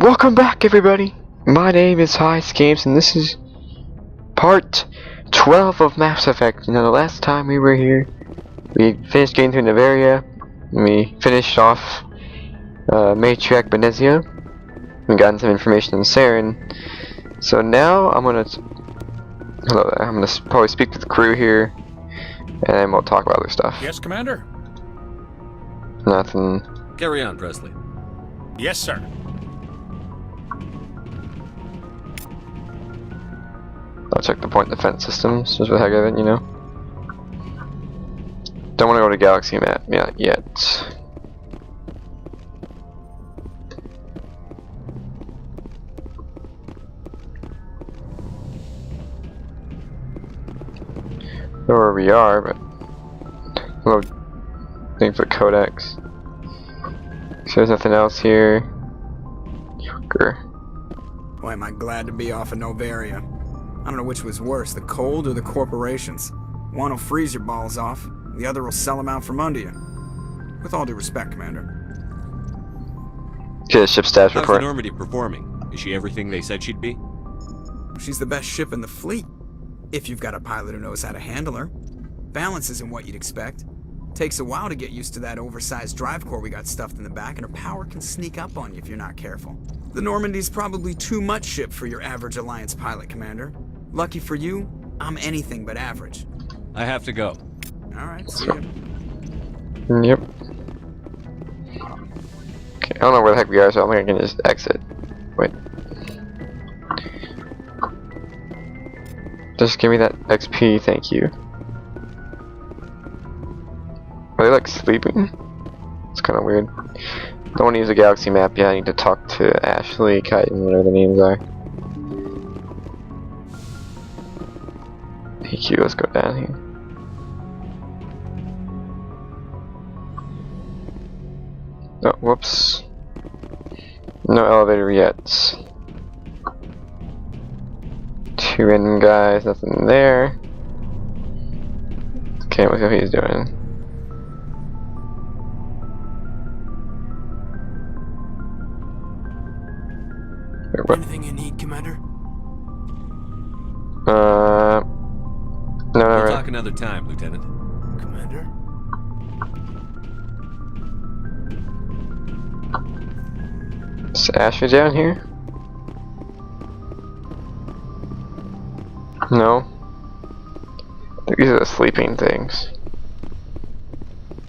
Welcome back, everybody. My name is Heizgames, and this is part 12 of Mass Effect. You know, the last time we were here, we finished getting through Nevaria, and we finished off Matriarch Benezia, and gotten some information on Saren. So now I'm gonna probably speak to the crew here, and then we'll talk about other stuff. Yes, Commander? Nothing. Carry on, Presley. Yes, sir. I'll check the point defense systems, just for the heck of it, you know. Don't want to go to Galaxy map yet. Know where we are, but load thing for codex. So there's nothing else here. Boy, am I glad to be off of Novaria. I don't know which was worse, the cold or the corporations. One will freeze your balls off, the other will sell them out from under you. With all due respect, Commander. Okay, ship status How's report. the Normandy performing? Is she everything they said she'd be? She's the best ship in the fleet, if you've got a pilot who knows how to handle her. Balance isn't what you'd expect. Takes a while to get used to that oversized drive core we got stuffed in the back, and her power can sneak up on you if you're not careful. The Normandy's probably too much ship for your average Alliance pilot, Commander. Lucky for you, I'm anything but average. I have to go. Alright, see ya. Yep. Okay, I don't know where the heck we are, so I think I can just exit. Wait. Just give me that XP, thank you. Are they like sleeping? It's kind of weird. Don't want to use a Galaxy map yet. I need to talk to Ashley, Kite, whatever the names are. PQ, let's go down here. Oh, whoops. No elevator yet. Two random guys, nothing there. Okay, let's see what he's doing. Wait, what? Anything you need, Commander? No, not We'll really. talk another time, Lieutenant. Commander? Is Ashley down here? No. These are the sleeping things.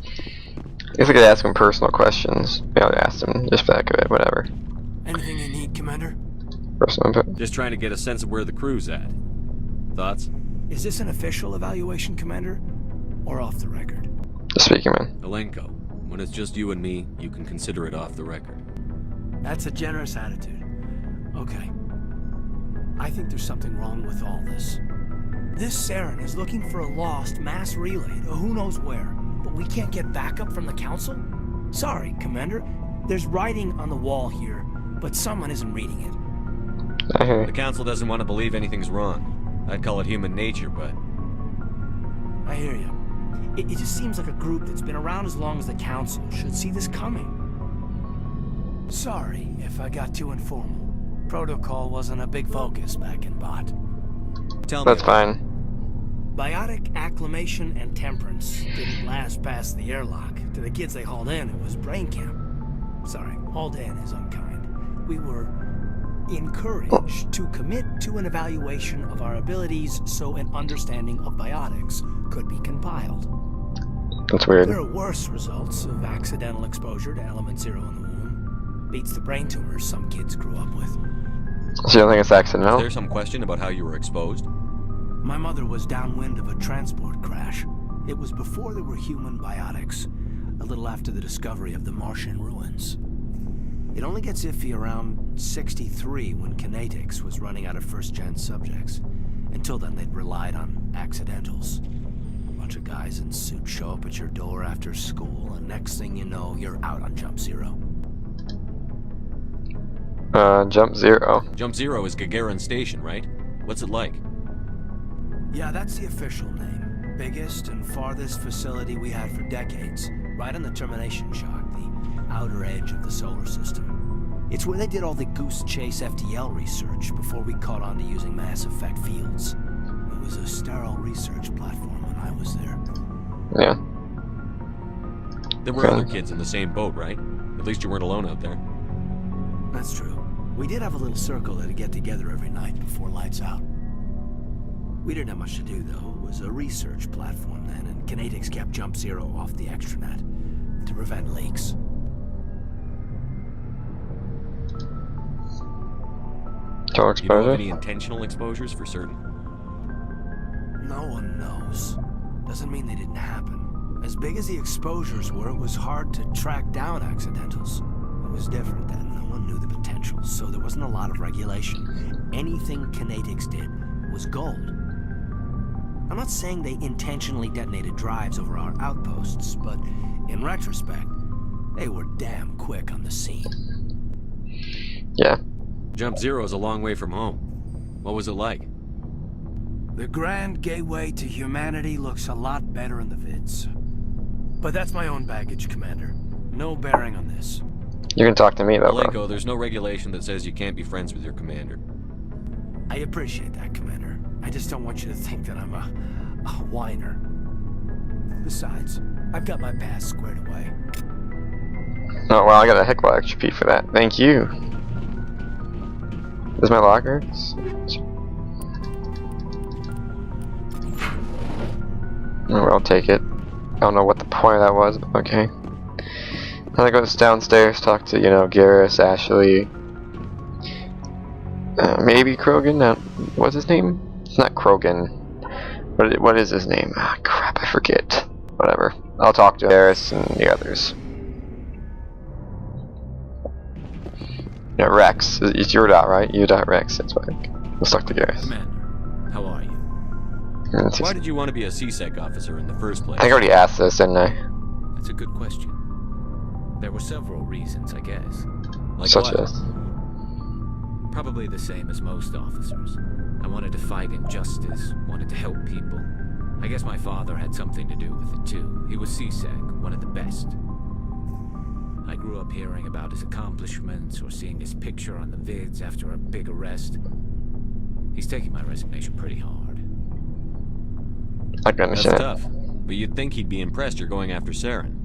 I guess I could ask him personal questions. Maybe I'll ask him just back of it, whatever. Anything you need, Commander? Personal input. Just trying to get a sense of where the crew's at. Thoughts? Is this an official evaluation, Commander? Or off the record? Just speaking, man. Alenko, when it's just you and me, you can consider it off the record. That's a generous attitude. Okay. I think there's something wrong with all this. This Saren is looking for a lost mass relay to who knows where, but we can't get backup from the Council? Sorry, Commander. There's writing on the wall here, but someone isn't reading it. I hear The you. Council doesn't want to believe anything's wrong. I'd call it human nature, but... I hear you. It just seems like a group that's been around as long as the Council should see this coming. Sorry if I got too informal. Protocol wasn't a big focus back in Bot. Tell me. That's fine. Biotic acclimation and temperance didn't last past the airlock. To the kids they hauled in, it was brain camp. Sorry, hauled in is unkind. We were encouraged to commit to an evaluation of our abilities so an understanding of biotics could be compiled. That's weird. There are worse results of accidental exposure to element 0 in the womb. Beats the brain tumors some kids grew up with. So you don't think it's Is accidental? there some question about how you were exposed? My mother was downwind of a transport crash. It was before there were human biotics, a little after the discovery of the Martian ruins. It only gets iffy around 63 when Kinetics was running out of first-gen subjects. Until then, they'd relied on accidentals. A bunch of guys in suits show up at your door after school, and next thing you know, you're out on Jump Zero. Jump Zero. Jump Zero is Gagarin Station, right? What's it like? Yeah, that's the official name. Biggest and farthest facility we had for decades. Right on the termination shock, the outer edge of the solar system. It's where they did all the Goose Chase FTL research before we caught on to using Mass Effect fields. It was a sterile research platform when I was there. Yeah. There were other kids in the same boat, right? At least you weren't alone out there. That's true. We did have a little circle that'd get together every night before lights out. We didn't have much to do, though. It was a research platform then, and Kinetics kept Jump Zero off the extranet to prevent leaks. Total You know of exposure? any intentional exposures for certain? No one knows. Doesn't mean they didn't happen. As big as the exposures were, it was hard to track down accidentals. It was different then. No one knew the potential, so there wasn't a lot of regulation. Anything Kinetics did was gold. I'm not saying they intentionally detonated drives over our outposts, but in retrospect, they were damn quick on the scene. Yeah. Jump Zero is a long way from home. What was it like? The grand gateway to humanity looks a lot better in the vids. But that's my own baggage, Commander. No bearing on this. You can talk to me though, bro. Malenko, there's no regulation that says you can't be friends with your commander. I appreciate that, Commander. I just don't want you to think that I'm a whiner. Besides, I've got my past squared away. Oh well, I got a heck of a lot extra XP for that. Thank you. This is my locker. Oh, well, I'll take it. I don't know what the point of that was, but okay. Then I go downstairs, talk to, Garrus, Ashley, maybe Krogan. No, what's his name? It's not Krogan. What is his name? Ah, crap, I forget. Whatever. I'll talk to Garrus and the others. Yeah, Rex. It's your dot, right? You dot Rex. That's why. Let's talk to Garrus. Commander, how are you? Why Why did you want to be a CSEC officer in the first place? I think I already asked this, didn't I? That's a good question. There were several reasons, I guess. Like Such what? as. Probably the same as most officers. I wanted to fight injustice, wanted to help people. I guess my father had something to do with it too. He was CSEC, one of the best. I grew up hearing about his accomplishments or seeing his picture on the vids after a big arrest. He's taking my resignation pretty hard. I can That's understand. tough. But you'd think he'd be impressed you're going after Saren.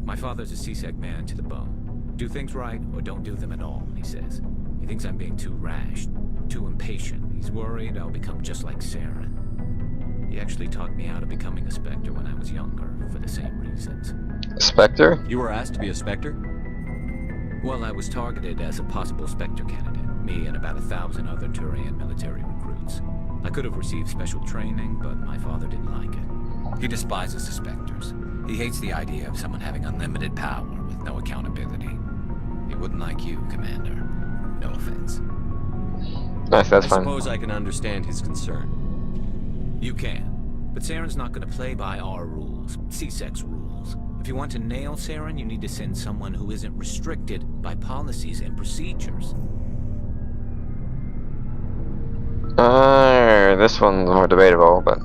My father's a CSEC man to the bone. Do things right or don't do them at all, he says. He thinks I'm being too rash, too impatient. He's worried I'll become just like Saren. He actually talked me out of becoming a Spectre when I was younger, for the same reasons. Spectre? You were asked to be a Spectre? Well, I was targeted as a possible Spectre candidate, me and about 1,000 other Turian military recruits. I could have received special training, but my father didn't like it. He despises the Spectres. He hates the idea of someone having unlimited power with no accountability. He wouldn't like you, Commander. No offense. Nice, that's I fine. suppose I can understand his concern. You can. But Saren's not going to play by our rules, CSEC's rules. If you want to nail Saren, you need to send someone who isn't restricted by policies and procedures. This one's more debatable, but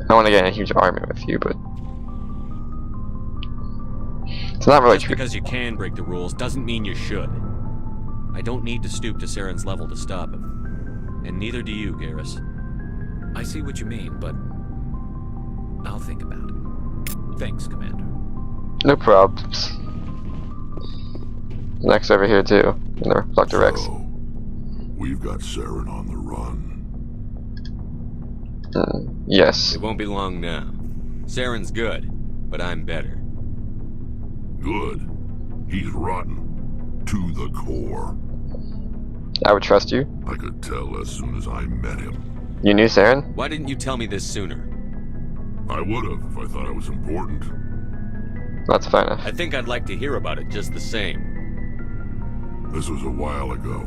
I don't want to get in a huge argument with you, but it's not really Just true. because you can break the rules doesn't mean you should. I don't need to stoop to Saren's level to stop him. And neither do you, Garrus. I see what you mean, but I'll think about it. Thanks, Commander. No problems. Next over here too. Dr. Rex. So, we've got Saren on the run. Yes. It won't be long now. Saren's good, but I'm better. Good. He's rotten. To the core. I would trust you. I could tell as soon as I met him. You knew Saren? Why didn't you tell me this sooner? I would have if I thought I was important. That's fine enough. I think I'd like to hear about it just the same. This was a while ago.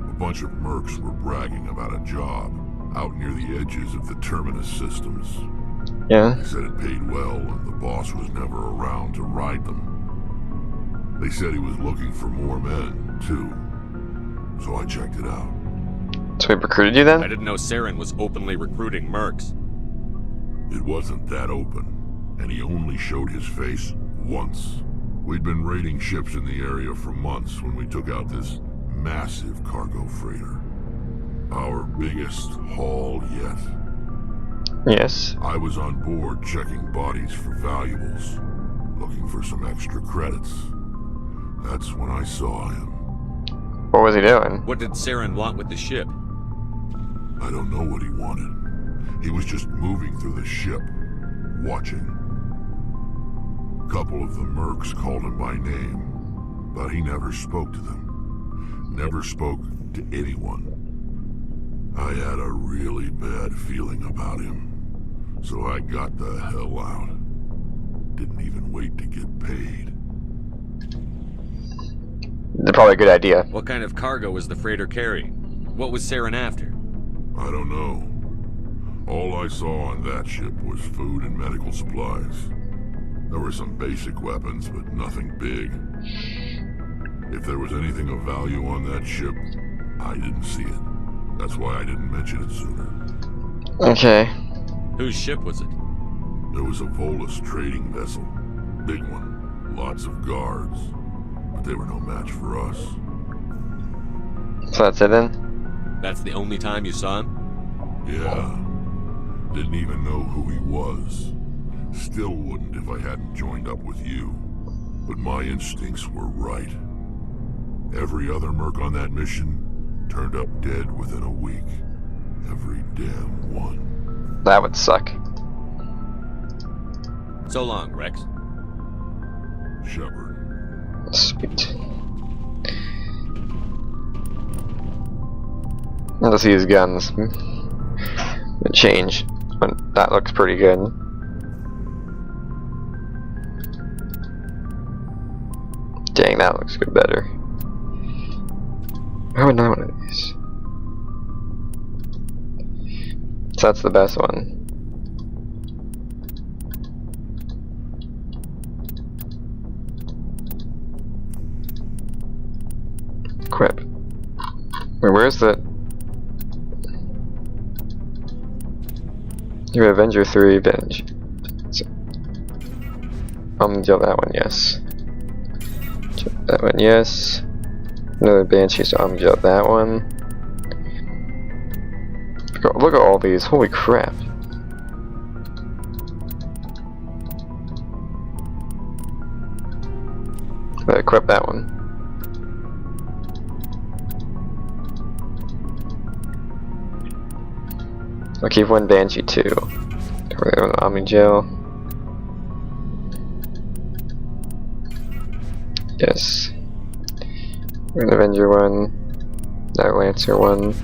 A bunch of mercs were bragging about a job out near the edges of the Terminus systems. Yeah. They said it paid well and the boss was never around to ride them. They said he was looking for more men, too. So I checked it out. So he recruited you I then? didn't know Saren was openly recruiting mercs. It wasn't that open, and he only showed his face once. We'd been raiding ships in the area for months when we took out this massive cargo freighter. Our biggest haul yet. Yes. I was on board checking bodies for valuables, looking for some extra credits. That's when I saw him. What was he doing? What did Saren want with the ship? I don't know what he wanted. He was just moving through the ship, watching. A couple of the mercs called him by name, but he never spoke to them. Never spoke to anyone. I had a really bad feeling about him, so I got the hell out. Didn't even wait to get paid. Probably a good idea. What kind of cargo was the freighter carrying? What was Saren after? I don't know. All I saw on that ship was food and medical supplies. There were some basic weapons, but nothing big. If there was anything of value on that ship, I didn't see it. That's why I didn't mention it sooner. Okay. Whose ship was it? There was a Volus trading vessel. Big one. Lots of guards. But they were no match for us. So that's it then? That's the only time you saw him? Yeah. Didn't even know who he was. Still wouldn't if I hadn't joined up with you. But my instincts were right. Every other merc on that mission turned up dead within a week. Every damn one. That would suck. So long, Rex. Shepard. Sweet. Let's see his guns. The change. That looks pretty good. Dang, that looks good better. How would not one of these? So that's the best one. Equip. Wait, where's the... Your Avenger 3 binge. Jump that one, yes. Jump that one, yes. Another Banshee, so I'm jump that one. Look at all these, holy crap. Equip that one. I'll keep one Banshee too. We're on the Gel. Yes. We're an Avenger 1. That Lancer 1.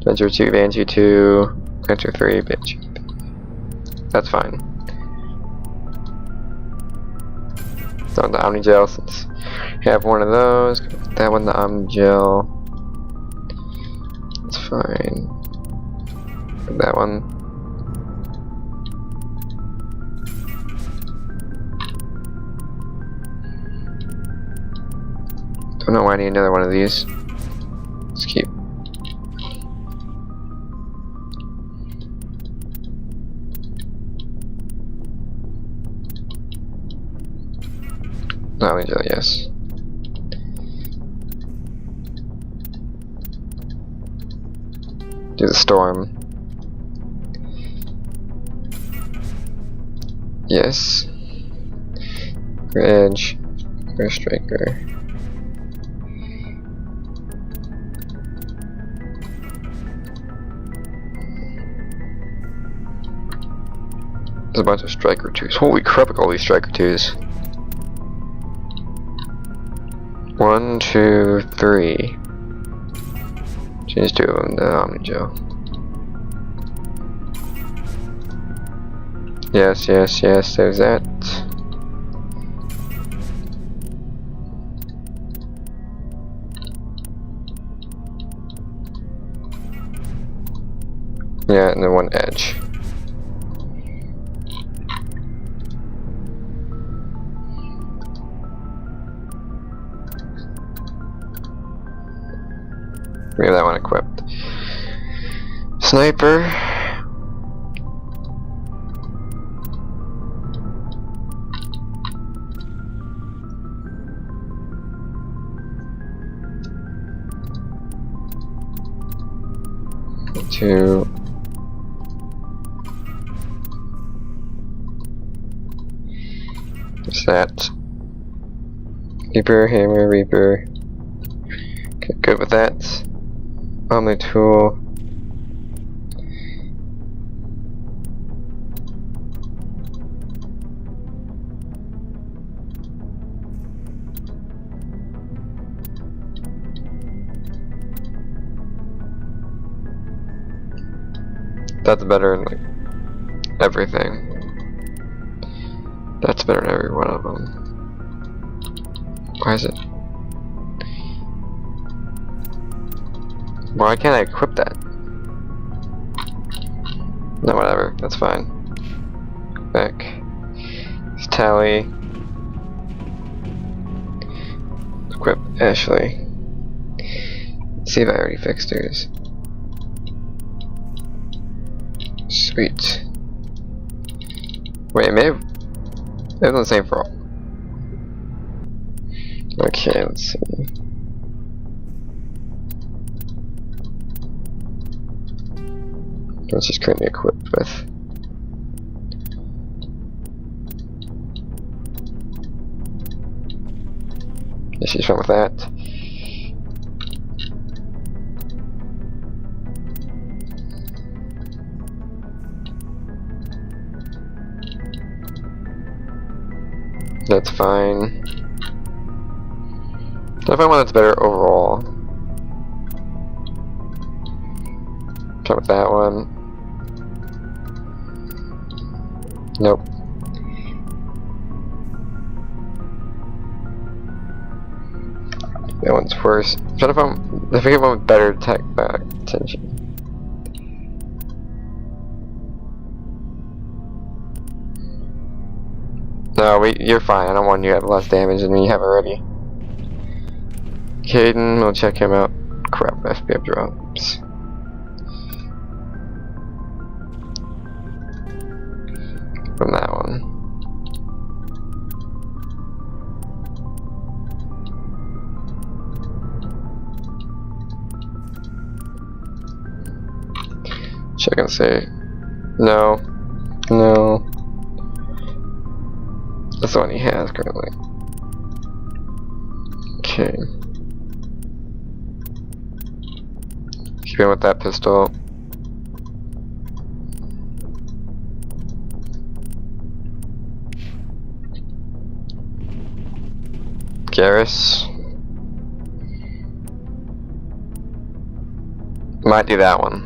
Avenger 2, Banshee 2. Lancer 3, Banshee 3. That's fine. So the Omni Gel, since you have one of those, that one the Omni Gel. That's fine. That one. Don't know why I need another one of these. Let's keep. No, yes. Do the storm. Yes. Edge. Air Striker. There's a bunch of Striker 2s. Holy crap, look at all these Striker 2s. 1, 2, 3. Change 2 of them to Omni Gel. Yes, yes, yes, there's that. Yeah, and then one Edge. We have that one equipped. Sniper. to what's that? Reaper, hammer, Reaper. Okay, good with that. Omni tool. That's better in like everything. That's better in every one of them. Why is it? Why can't I equip that? No, whatever. That's fine. Back. It's Tally. Equip Ashley. Let's see if I already fixed hers. Sweet. Wait, maybe it's the same for all. Okay, let's see. Let's just currently equipped with. Yeah, she's fine with that. That's fine. I find one that's better overall. Try with that one. Nope. That one's worse. I'm trying to find. I forget one with better attack back attention. No, you're fine. I don't want you to have less damage than you have already. Caden, we'll check him out. Crap, FBF drops. From that one. Check and say. No. No. That's the one he has currently. Okay. Keep in with that pistol. Garrus. Might do that one.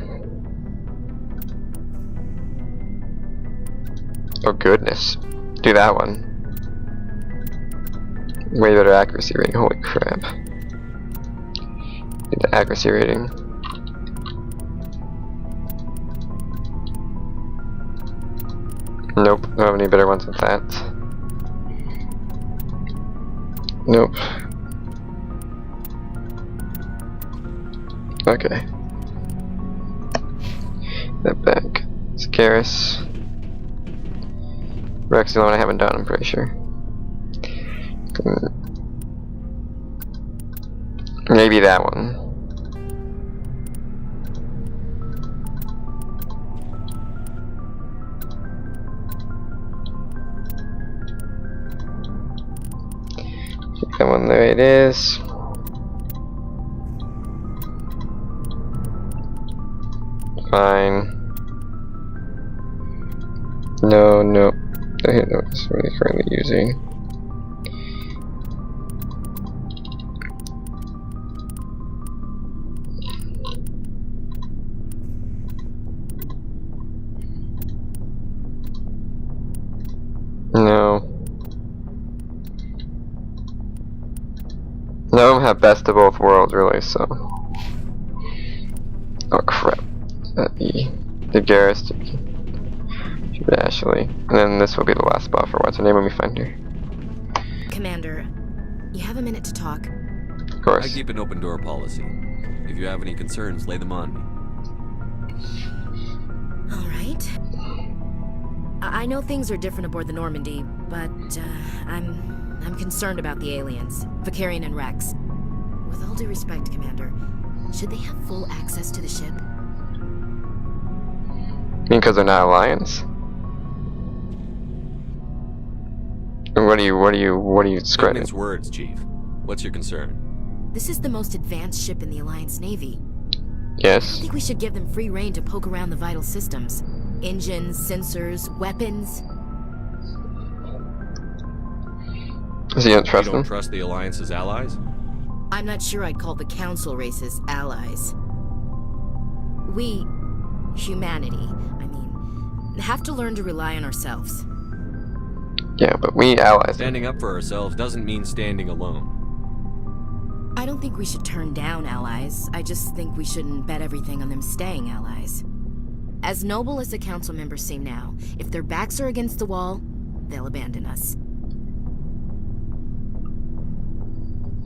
Oh goodness. Do that one. Way better accuracy rating, holy crap. Need the accuracy rating. Nope, don't have any better ones with that. Nope. Okay. That back. Scaris. Rex is the one I haven't done, I'm pretty sure. Maybe that one. Keep that one there, it is. Fine. No, no. I don't know what it's really currently using. No. None of them have best of both worlds, really, so. Oh crap. The Garrus should Ashley. And then this will be the last spot for what's her name when we find her. Commander, you have a minute to talk? Of course. I keep an open door policy. If you have any concerns, lay them on me. Alright. I know things are different aboard the Normandy, but I'm concerned about the aliens, Vicarian and Rex. With all due respect, Commander, should they have full access to the ship? Because they're not Alliance? What are you describing? Shipman's words, Chief. What's your concern? This is the most advanced ship in the Alliance Navy. I Yes? think we should give them free rein to poke around the vital systems. Engines, sensors, weapons. So you don't trust You don't them? trust the Alliance's allies? I'm not sure I'd call the Council races allies. We, humanity, I mean, have to learn to rely on ourselves. Yeah, but we allies them. Standing up for ourselves doesn't mean standing alone. I don't think we should turn down allies. I just think we shouldn't bet everything on them staying allies. As noble as the Council members seem now, if their backs are against the wall, they'll abandon us.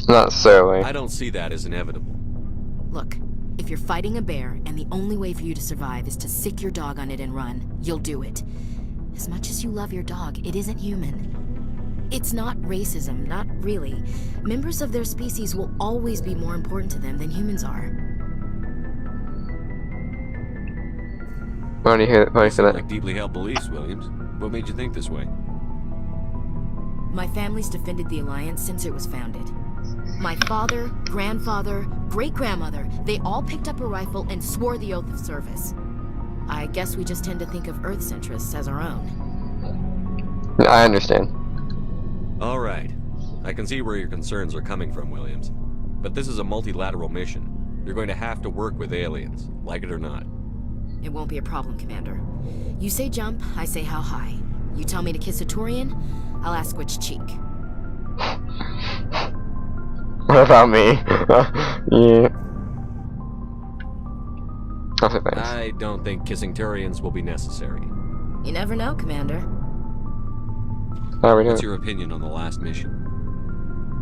Not necessarily. I don't see that as inevitable. Look, if you're fighting a bear and the only way for you to survive is to sick your dog on it and run, you'll do it. As much as you love your dog, it isn't human. It's not racism, not really. Members of their species will always be more important to them than humans are. Why do you hear You say sound that? like deeply held beliefs, Williams. What made you think this way? My family's defended the Alliance since it was founded. My father, grandfather, great-grandmother, they all picked up a rifle and swore the oath of service. I guess we just tend to think of Earth's interests as our own. I understand. All right. I can see where your concerns are coming from, Williams. But this is a multilateral mission. You're going to have to work with aliens, like it or not. It won't be a problem, Commander. You say jump, I say how high. You tell me to kiss a Turian, I'll ask which cheek. What about me? Yeah. I'll say thanks. I don't think kissing Turians will be necessary. You never know, Commander. How are we doing? What's your opinion on the last mission?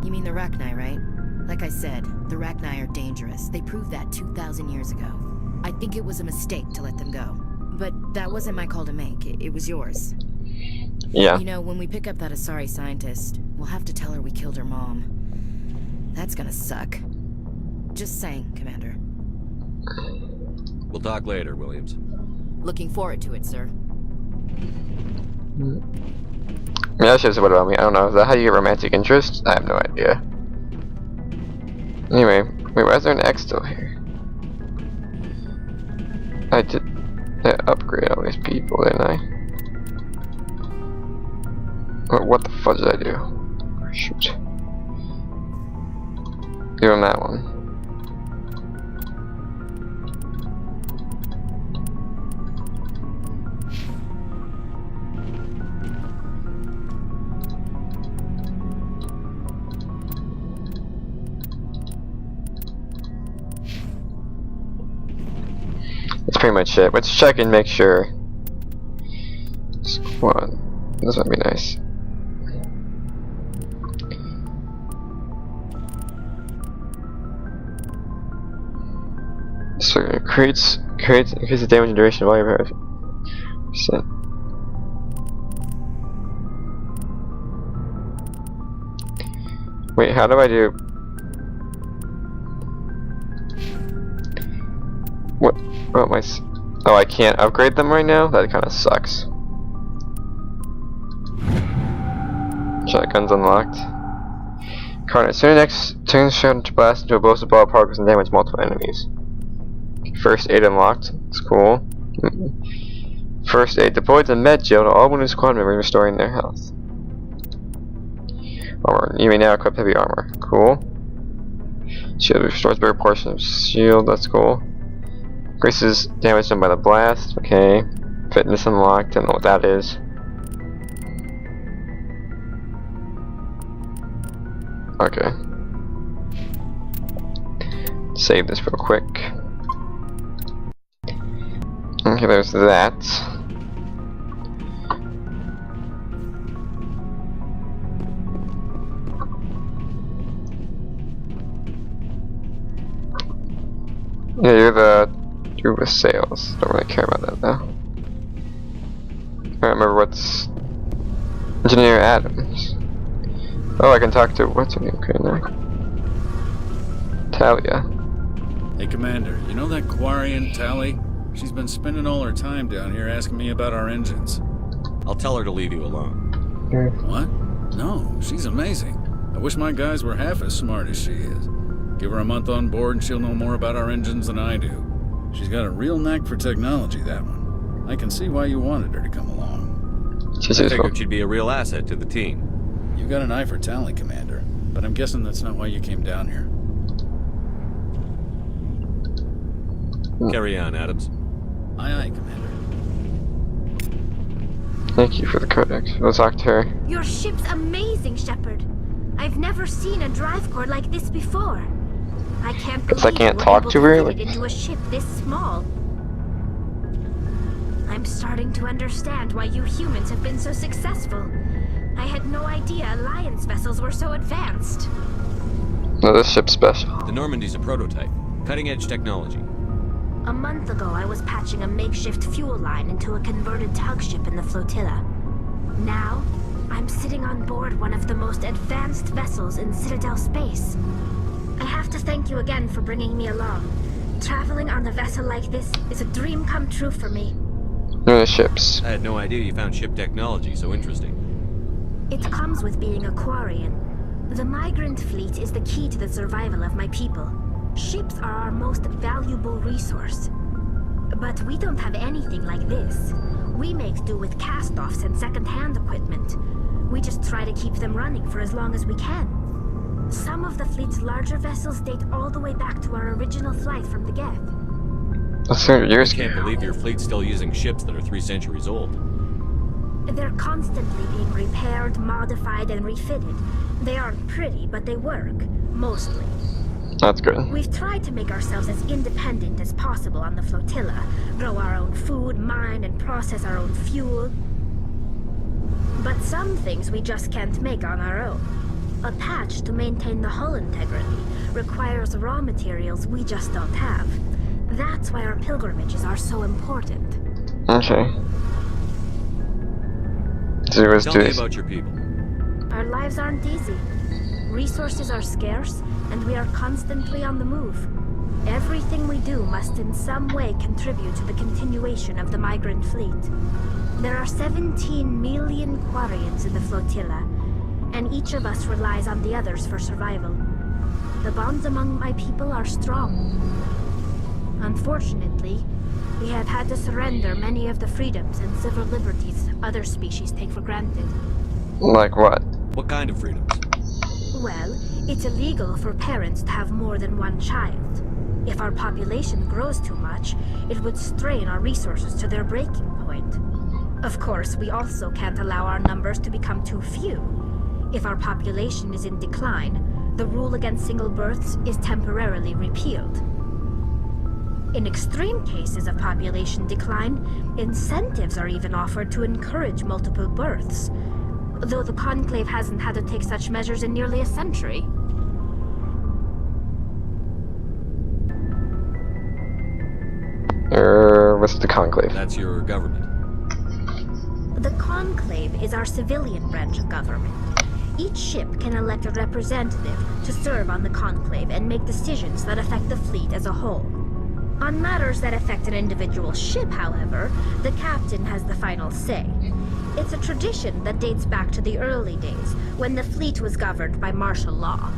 You mean the Rachni, right? Like I said, the Rachni are dangerous. They proved that 2,000 years ago. I think it was a mistake to let them go. But that wasn't my call to make. It was yours. Yeah. You know, when we pick up that Asari scientist, we'll have to tell her we killed her mom. That's gonna suck. Just saying, Commander. We'll talk later, Williams. Looking forward to it, sir. Yeah, that should say what about me. I don't know. Is that how you get romantic interest? I have no idea. Anyway, wait, why is there an X still here? I did upgrade all these people, didn't I? What the fuck did I do? Shoot. Give him that one. That's pretty much it. Let's check and make sure. Squad. This might be nice. So it creates increases the damage and duration of all your percent. Wait, how do I do? What? Oh my! Oh, I can't upgrade them right now. That kind of sucks. Shotgun's unlocked. Carnage. Turn next. Turn shot to blast into a explosive ball of particles and damage multiple enemies. First aid unlocked. It's cool. First aid deployed to med jail to all wounded squad members, restoring their health. Armor. You may now equip heavy armor. Cool. Shield restores bigger portion of shield. That's cool. Increases damage done by the blast. Okay. Fitness unlocked. Don't know what that is. Okay. Save this real quick. Okay, there's that. Yeah, you're with sales. Don't really care about that though. I remember what's Engineer Adams. Oh, I can talk to what's her name? Okay, now. Talia. Hey, Commander, you know that Quarian, Tally? She's been spending all her time down here asking me about our engines. I'll tell her to leave you alone. What? No, she's amazing. I wish my guys were half as smart as she is. Give her a month on board and she'll know more about our engines than I do. She's got a real knack for technology, that one. I can see why you wanted her to come along. I figured she'd be a real asset to the team. You've got an eye for talent, Commander, but I'm guessing that's not why you came down here. Carry on, Adams. Aye, aye, Commander. Thank you for the codex. We'll talk to her. Your ship's amazing, Shepard. I've never seen a drive core like this before. I can't believe I can't you were talk able to her, fit it into a ship this small. I'm starting to understand why you humans have been so successful. I had no idea Alliance vessels were so advanced. No, this ship's special. The Normandy's a prototype. Cutting-edge technology. A month ago, I was patching a makeshift fuel line into a converted tug ship in the flotilla. Now, I'm sitting on board one of the most advanced vessels in Citadel space. I have to thank you again for bringing me along. Traveling on a vessel like this is a dream come true for me. No, the ships. I had no idea you found ship technology so interesting. It comes with being a Quarian. The migrant fleet is the key to the survival of my people. Ships are our most valuable resource. But we don't have anything like this. We make do with cast-offs and second-hand equipment. We just try to keep them running for as long as we can. Some of the fleet's larger vessels date all the way back to our original flight from the Geth. That's 100 I years can't ago. believe your fleet's still using ships that are 3 centuries old. They're constantly being repaired, modified, and refitted. They aren't pretty, but they work. Mostly. That's good. We've tried to make ourselves as independent as possible on the flotilla, grow our own food, mine and process our own fuel. But some things we just can't make on our own. A patch to maintain the hull integrity requires raw materials we just don't have. That's why our pilgrimages are so important. Okay. So let's Tell do me this. about your people. Our lives aren't easy. Resources are scarce, and we are constantly on the move. Everything we do must in some way contribute to the continuation of the migrant fleet. There are 17 million Quarians in the flotilla, and each of us relies on the others for survival. The bonds among my people are strong. Unfortunately, we have had to surrender many of the freedoms and civil liberties other species take for granted. Like what? What kind of freedoms? Well, it's illegal for parents to have more than one child. If our population grows too much, it would strain our resources to their breaking point. Of course, we also can't allow our numbers to become too few. If our population is in decline, the rule against single births is temporarily repealed. In extreme cases of population decline, incentives are even offered to encourage multiple births, though the Conclave hasn't had to take such measures in nearly a century. What's the Conclave? That's your government. The Conclave is our civilian branch of government. Each ship can elect a representative to serve on the Conclave and make decisions that affect the fleet as a whole. On matters that affect an individual ship, however, the captain has the final say. It's a tradition that dates back to the early days, when the fleet was governed by martial law.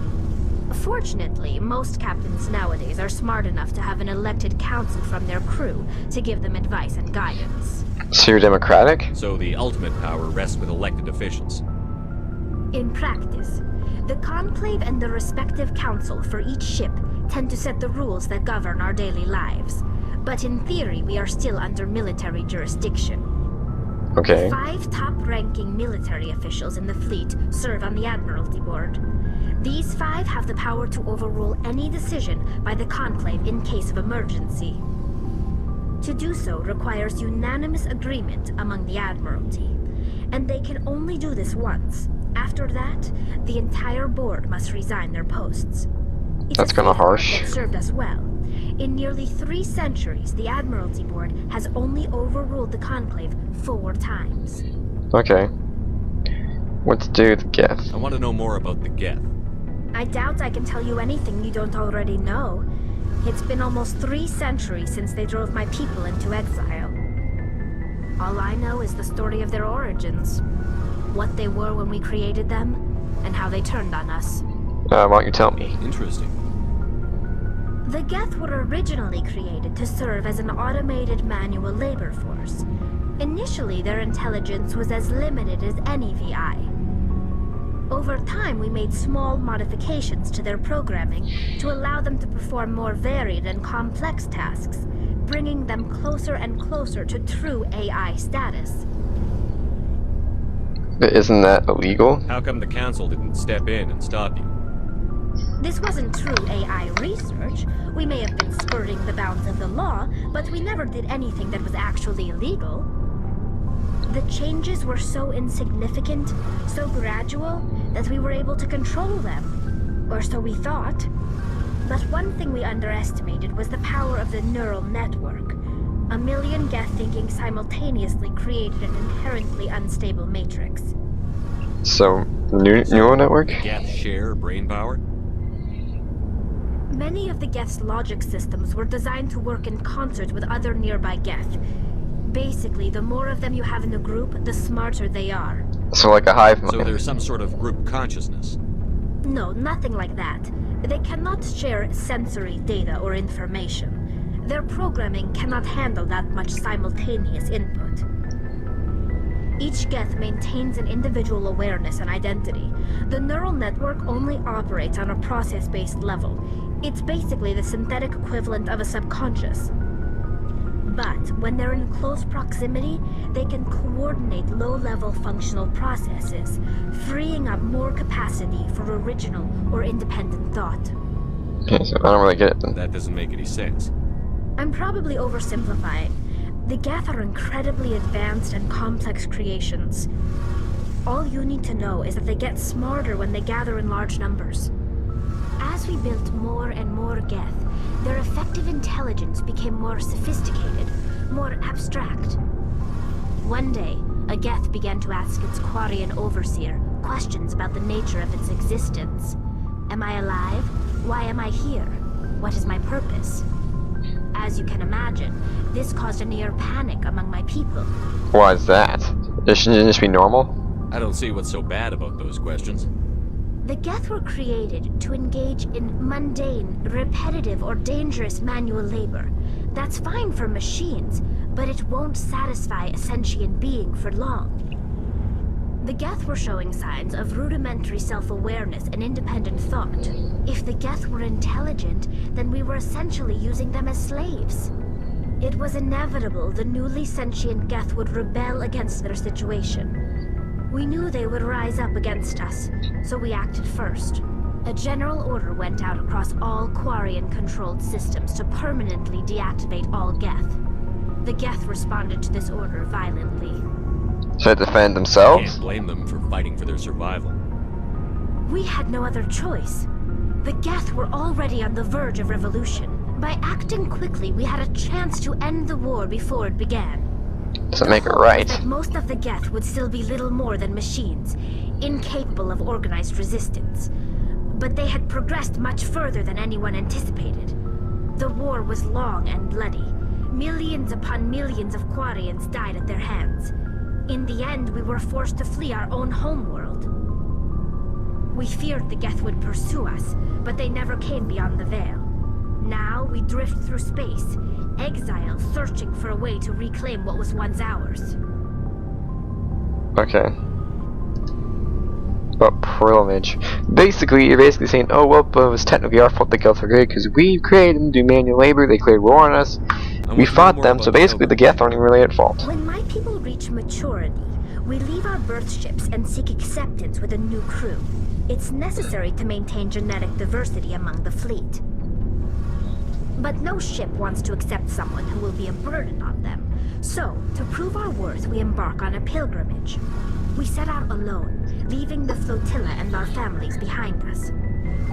Fortunately, most captains nowadays are smart enough to have an elected council from their crew to give them advice and guidance. So you're democratic? So the ultimate power rests with elected officials. In practice, the Conclave and the respective council for each ship tend to set the rules that govern our daily lives. But in theory, we are still under military jurisdiction. Okay. 5 top-ranking military officials in the fleet serve on the Admiralty Board. These 5 have the power to overrule any decision by the Conclave in case of emergency. To do so requires unanimous agreement among the Admiralty, and they can only do this once. After that, the entire board must resign their posts. That's kinda harsh. It served us well. In nearly 3 centuries, the Admiralty Board has only overruled the Conclave 4 times. Okay. What to do with the Geth? I want to know more about the Geth. I doubt I can tell you anything you don't already know. It's been almost 3 centuries since they drove my people into exile. All I know is the story of their origins. What they were when we created them, and how they turned on us. Why don't you tell me? Interesting. The Geth were originally created to serve as an automated manual labor force. Initially, their intelligence was as limited as any VI. Over time, we made small modifications to their programming to allow them to perform more varied and complex tasks, bringing them closer and closer to true AI status. But isn't that illegal? How come the council didn't step in and stop you? This wasn't true AI research. We may have been skirting the bounds of the law, but we never did anything that was actually illegal. The changes were so insignificant, so gradual, that we were able to control them. Or so we thought. But one thing we underestimated was the power of the neural network. A million Geth thinking simultaneously created an inherently unstable matrix. So, neural network? Geth share brain power? Many of the Geth's logic systems were designed to work in concert with other nearby Geth. Basically, the more of them you have in the group, the smarter they are. So like a hive mind. So there's some sort of group consciousness? No, nothing like that. They cannot share sensory data or information. Their programming cannot handle that much simultaneous input. Each Geth maintains an individual awareness and identity. The neural network only operates on a process-based level. It's basically the synthetic equivalent of a subconscious. But when they're in close proximity, they can coordinate low-level functional processes, freeing up more capacity for original or independent thought. Okay, so I don't really get it then. That doesn't make any sense. I'm probably oversimplifying. The Geth are incredibly advanced and complex creations. All you need to know is that they get smarter when they gather in large numbers. As we built more and more Geth, their effective intelligence became more sophisticated, more abstract. One day, a Geth began to ask its Quarian overseer questions about the nature of its existence. Am I alive? Why am I here? What is my purpose? As you can imagine, this caused a near panic among my people. Why is that? It shouldn't just be normal? I don't see what's so bad about those questions. The Geth were created to engage in mundane, repetitive, or dangerous manual labor. That's fine for machines, but it won't satisfy a sentient being for long. The Geth were showing signs of rudimentary self-awareness and independent thought. If the Geth were intelligent, then we were essentially using them as slaves. It was inevitable the newly sentient Geth would rebel against their situation. We knew they would rise up against us, so we acted first. A general order went out across all Quarian-controlled systems to permanently deactivate all Geth. The Geth responded to this order violently. To defend themselves? Can't blame them for fighting for their survival. We had no other choice. The Geth were already on the verge of revolution. By acting quickly, we had a chance to end the war before it began. Doesn't make it right. That most of the Geth would still be little more than machines, incapable of organized resistance. But they had progressed much further than anyone anticipated. The war was long and bloody. Millions upon millions of Quarians died at their hands. In the end, we were forced to flee our own homeworld. We feared the Geth would pursue us, but they never came beyond the Veil. Now we drift through space, exile, searching for a way to reclaim what was once ours. Okay. But privilege. Basically, you're basically saying, oh, well, but it was technically our fault the Geth were great, because we created them to do manual labor, they declared war on us, we fought them, so basically the Geth aren't even really at fault. When my people reach maturity, we leave our birth ships and seek acceptance with a new crew. It's necessary to maintain genetic diversity among the fleet. But no ship wants to accept someone who will be a burden on them. So, to prove our worth, we embark on a pilgrimage. We set out alone, leaving the flotilla and our families behind us.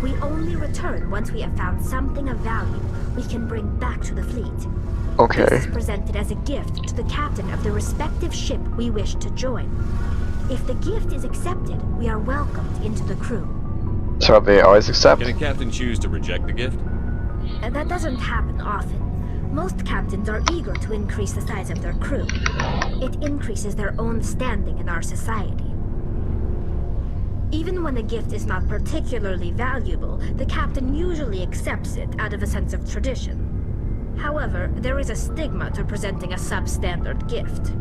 We only return once we have found something of value we can bring back to the fleet. Okay. This is presented as a gift to the captain of the respective ship we wish to join. If the gift is accepted, we are welcomed into the crew. So they always accept? Can a captain choose to reject the gift? That doesn't happen often. Most captains are eager to increase the size of their crew. It increases their own standing in our society. Even when a gift is not particularly valuable, the captain usually accepts it out of a sense of tradition. However, there is a stigma to presenting a substandard gift.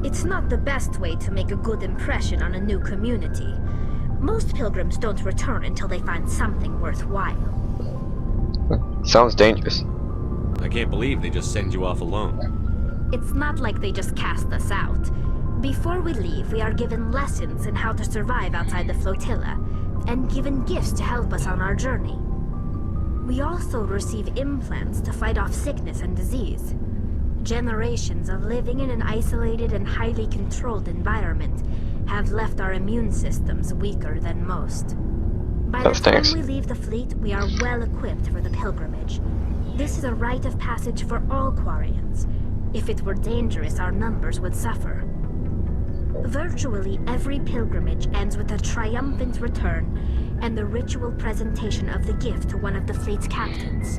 It's not the best way to make a good impression on a new community. Most pilgrims don't return until they find something worthwhile. Sounds dangerous. I can't believe they just send you off alone. It's not like they just cast us out. Before we leave, we are given lessons in how to survive outside the flotilla, and given gifts to help us on our journey. We also receive implants to fight off sickness and disease. Generations of living in an isolated and highly controlled environment have left our immune systems weaker than most. By the time we leave the fleet, we are well equipped for the pilgrimage. This is a rite of passage for all Quarians. If it were dangerous, our numbers would suffer. Virtually every pilgrimage ends with a triumphant return and the ritual presentation of the gift to one of the fleet's captains.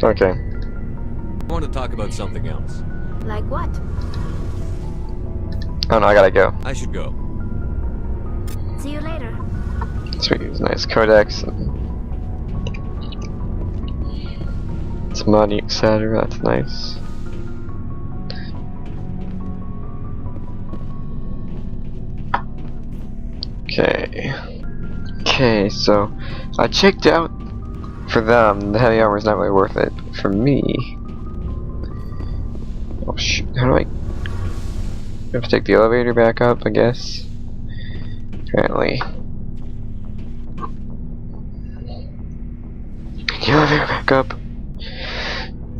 Okay. I want to talk about something else. Like what? Oh no, I gotta go. I should go. See you later. Sweet, nice codex. It's money, etc. That's nice. Okay, so I checked out for them. The heavy armor is not really worth it. For me, oh shoot, how do I have to take the elevator back up? I guess. Apparently, the elevator back up.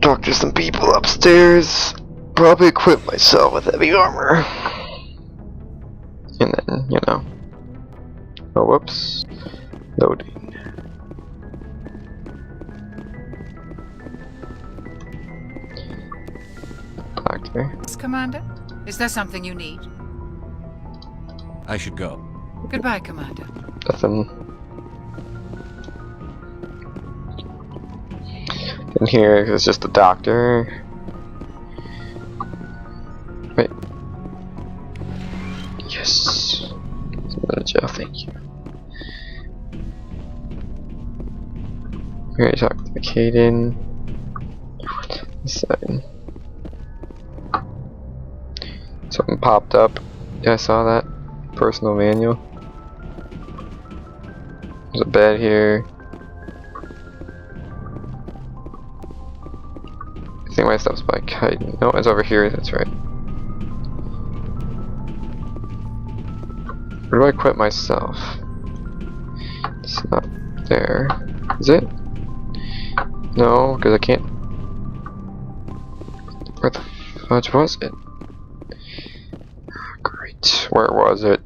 Talk to some people upstairs. Probably equip myself with heavy armor, and then you know. Oh, whoops. Loading. Doctor. Commander? Is there something you need? I should go. Goodbye, Commander. Nothing. In here is just the doctor. Wait. Yes. Another gel, thank you. We're gonna talk to Caden. This side. Something popped up. Yeah, I saw that. Personal manual. There's a bed here. I think my stuff's by Caden. No, it's over here, that's right. Where do I equip myself? It's not there. Is it? No, because I can't. Where the fudge was it? Great. Where was it?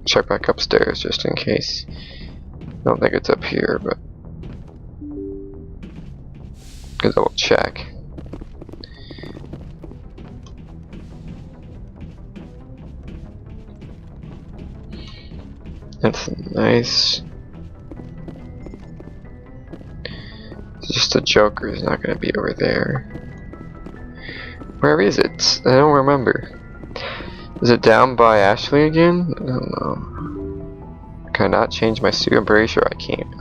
Check back upstairs just in case. I don't think it's up here, but. Because I will check. That's nice. It's just the Joker is not going to be over there. Where is it? I don't remember. Is it down by Ashley again? I don't know. Can I not change my suit? I'm pretty sure I can't.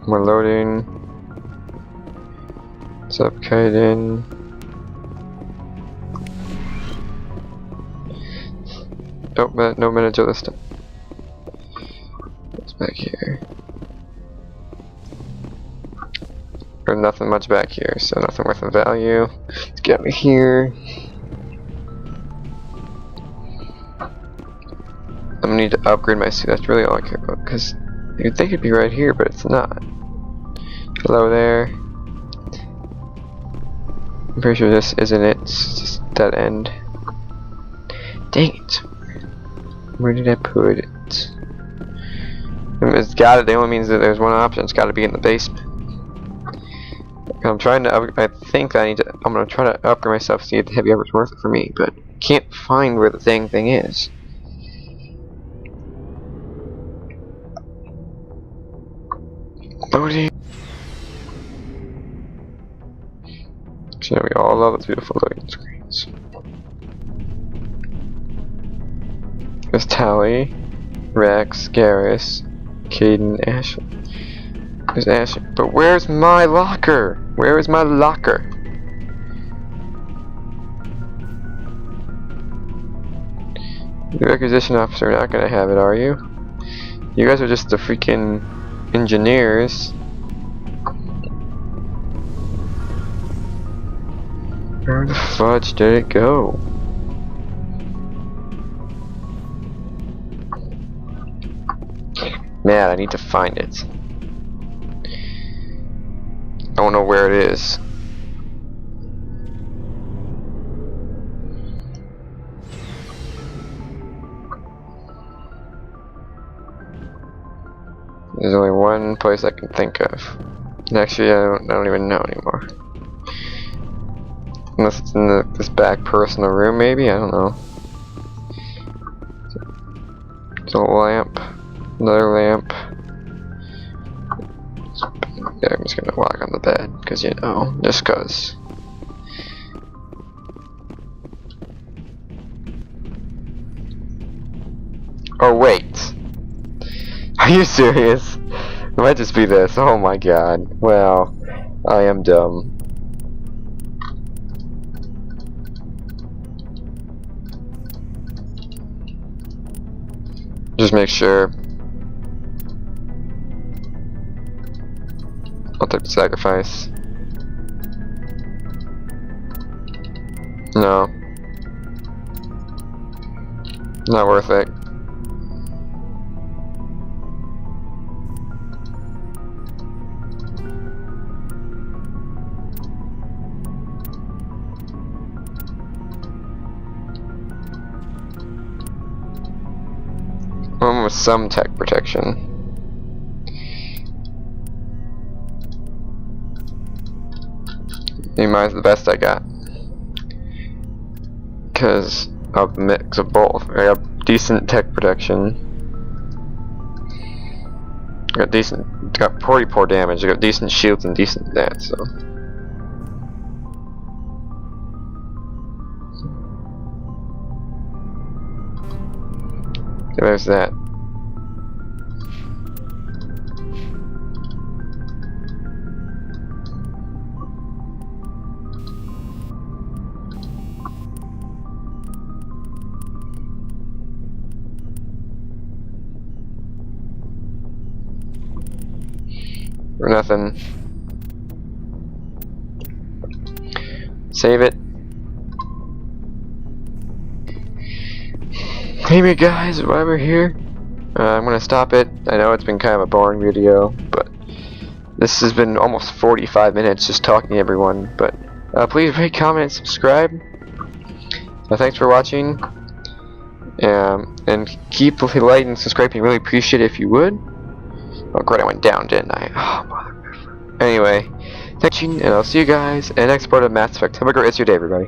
We're loading. What's up, Kaiden? Oh, but no manager this time. What's back here? There's nothing much back here, so nothing worth of value. Let's get me here. I'm gonna need to upgrade my suit. That's really all I care about, because you'd think it'd be right here, but it's not. Hello there. I'm pretty sure this isn't it. It's just dead end. Dang it. Where did I put it? It's got it. It only means that there's one option. It's got to be in the basement. I'm trying to. I think I need to. I'm gonna try to upgrade myself to see if the heavy armor's worth it for me, but can't find where the thing is. Loading. So we all love those beautiful loading screens. There's Tally, Rex, Garrus, Caden, Ashley. There's Ashley. But where's my locker? Where is my locker? The requisition officer, not gonna have it, are you? You guys are just the freaking engineers. Where the fudge did it go? Man, I need to find it. I don't know where it is. There's only one place I can think of. Actually, I don't even know anymore. Unless it's in this back personal room, maybe? I don't know. There's a lamp. Another lamp. Yeah, I'm just gonna walk on the bed, because you know, just cause. Oh wait! Are you serious? It might just be this. Oh my god. Well, I am dumb. Just make sure. I'll take the sacrifice. No. Not worth it. One with some tech protection. Mine's the best I got. Because of the mix of both. I got decent tech protection. I got pretty poor damage. I got decent shields and decent that, so. So there's that. Or nothing. Save it. Anyway guys, while we're here, I'm gonna stop it. I know it's been kind of a boring video, but this has been almost 45 minutes just talking to everyone. But please rate, comment, and subscribe. So thanks for watching, and keep liking and subscribing. Really appreciate it if you would. Oh great, I went down, didn't I? Oh mother. Anyway, thanks for watching, and I'll see you guys in the next part of Mass Effect. Have a great rest of your day, everybody.